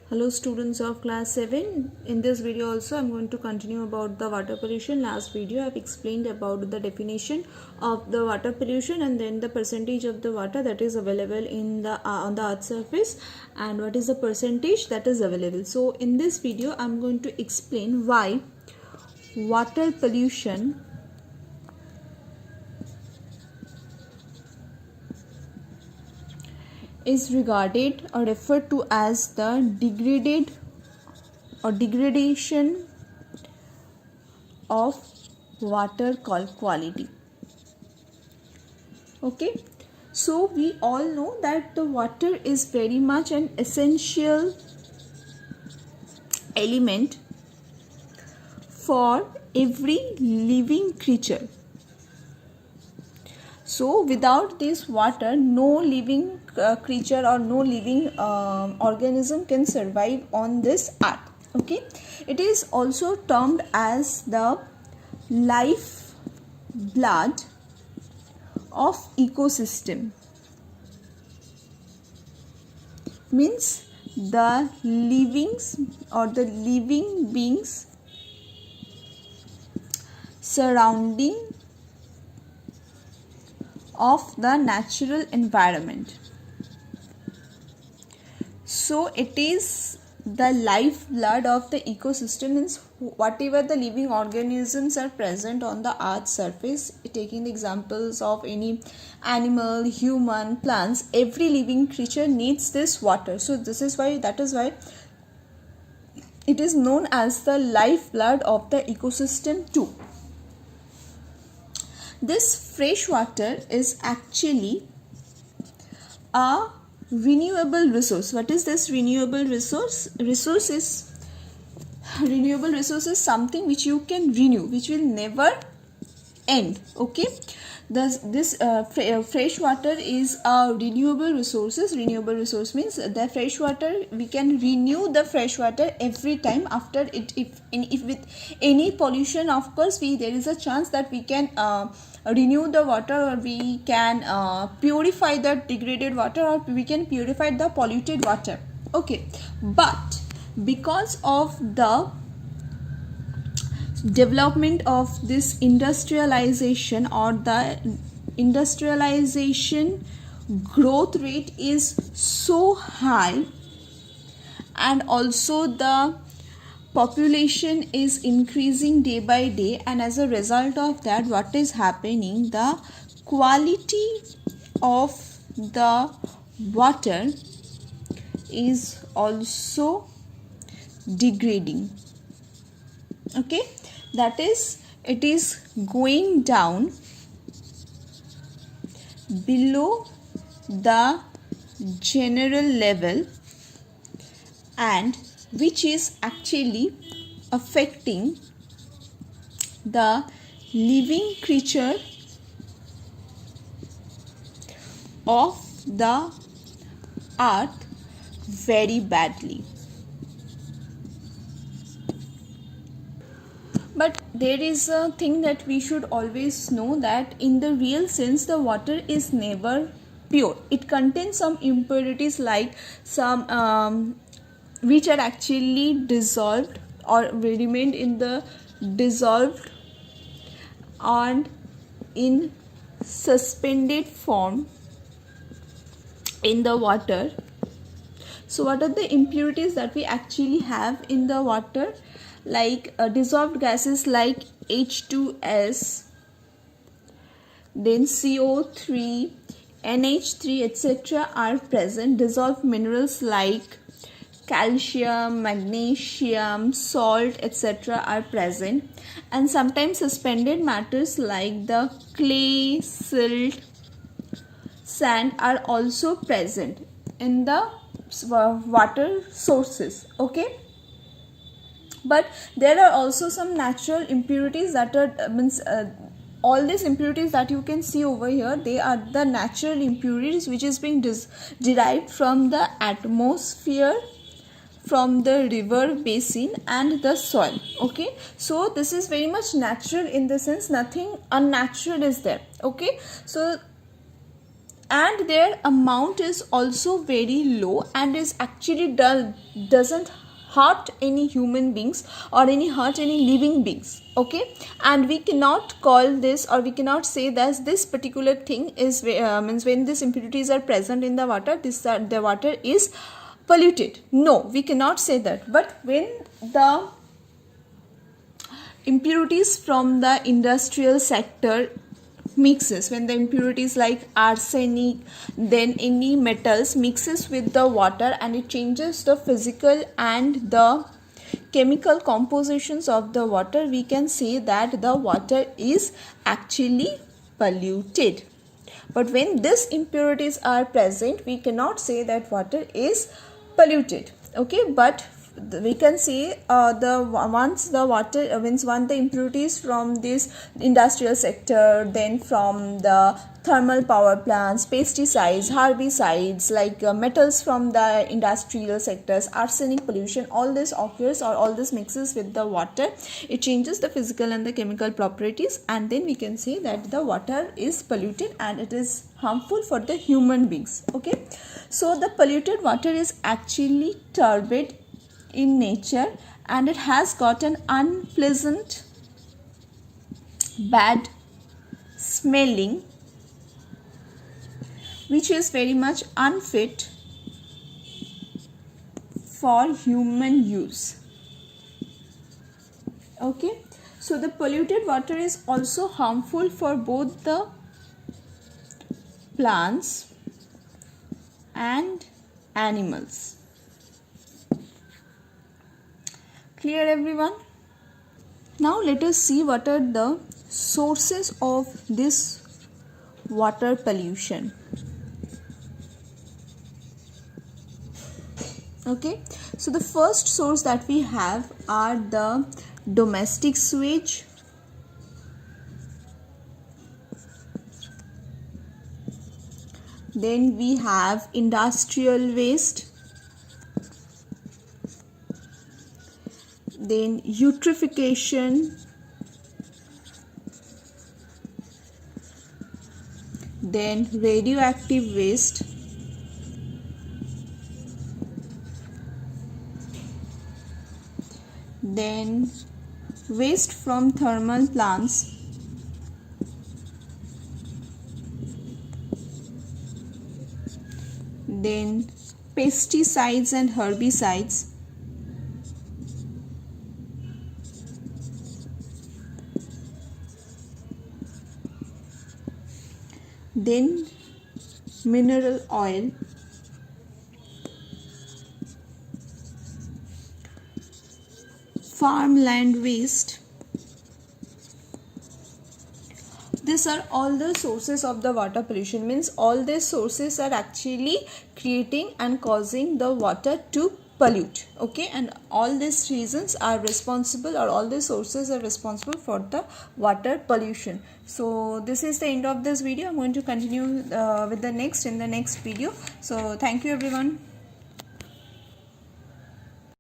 Hello students of class 7. In this video also I'm going to continue about the water pollution. Last video I've explained about the definition of the water pollution and then the percentage of the water that is available in the on the earth surface and what is the percentage that is available. So in this video I'm going to explain why water pollution is regarded or referred to as the degradation of water quality. Okay, so we all know that the water is very much an essential element for every living creature. So without this water, no living creature or no living organism can survive on this earth. Okay, it is also termed as the life blood of ecosystem. Means the livings or the living beings surrounding of the natural environment. So it is the lifeblood of the ecosystem, means whatever the living organisms are present on the earth's surface, taking the examples of any animal, human, plants, every living creature needs this water. So that is why it is known as the lifeblood of the ecosystem too. This fresh water is actually a renewable resource. What is this renewable resource? Renewable resource is something which you can renew, which will never end. Okay, this fresh water is a renewable resources. Renewable resource means the fresh water, we can renew the fresh water every time after it. If with any pollution, of course, there is a chance that we can renew the water, or we can purify the degraded water, or we can purify the polluted water. Okay, but because of the development of this industrialization, or the industrialization growth rate is so high, and also the population is increasing day by day, and as a result of that, what is happening, the quality of the water is also degrading. Okay, that is, it is going down below the general level, and which is actually affecting the living creature of the earth very badly. But there is a thing that we should always know, that in the real sense the water is never pure. It contains some impurities, like some which are actually dissolved or remained in the dissolved and in suspended form in the water. So what are the impurities that we actually have in the water? Like dissolved gases like H2S, then CO3, NH3, etc. are present. Dissolved minerals like calcium, magnesium, salt, etc. are present, and sometimes suspended matters like the clay, silt, sand are also present in the water sources. Okay, but there are also some natural impurities that are all these impurities that you can see over here, they are the natural impurities which is being derived from the atmosphere, from the river basin and the soil. Okay, so this is very much natural, in the sense nothing unnatural is there. Okay, so and their amount is also very low and is actually doesn't hurt any human beings or hurt any living beings. Okay, and we cannot call this, or we cannot say that this particular thing is means when these impurities are present in the water, the water is polluted. No, we cannot say that. But when the impurities from the industrial sector mixes, when the impurities like arsenic, then any metals mixes with the water and it changes the physical and the chemical compositions of the water, we can say that the water is actually polluted. But when these impurities are present, we cannot say that water is polluted. Okay, but we can say once the water once the impurities from this industrial sector, then from the thermal power plants, pesticides, herbicides, like metals from the industrial sectors, arsenic pollution, all this occurs, or all this mixes with the water, it changes the physical and the chemical properties, and then we can say that the water is polluted and it is harmful for the human beings. Okay, so the polluted water is actually turbid in nature and it has got an unpleasant, bad smelling, which is very much unfit for human use. Okay, so the polluted water is also harmful for both the plants and animals. Clear, everyone? Now let us see what are the sources of this water pollution. Okay, so the first source that we have are the domestic sewage, then we have industrial waste, then eutrophication, then radioactive waste, then waste from thermal plants, then pesticides and herbicides, then mineral oil, farmland waste. These are all the sources of the water pollution. Means all these sources are actually creating and causing the water to pollute. Okay, and all these reasons are responsible, or all these sources are responsible for the water pollution. So this is the end of this video. I'm going to continue with the next in the next video. So thank you, everyone.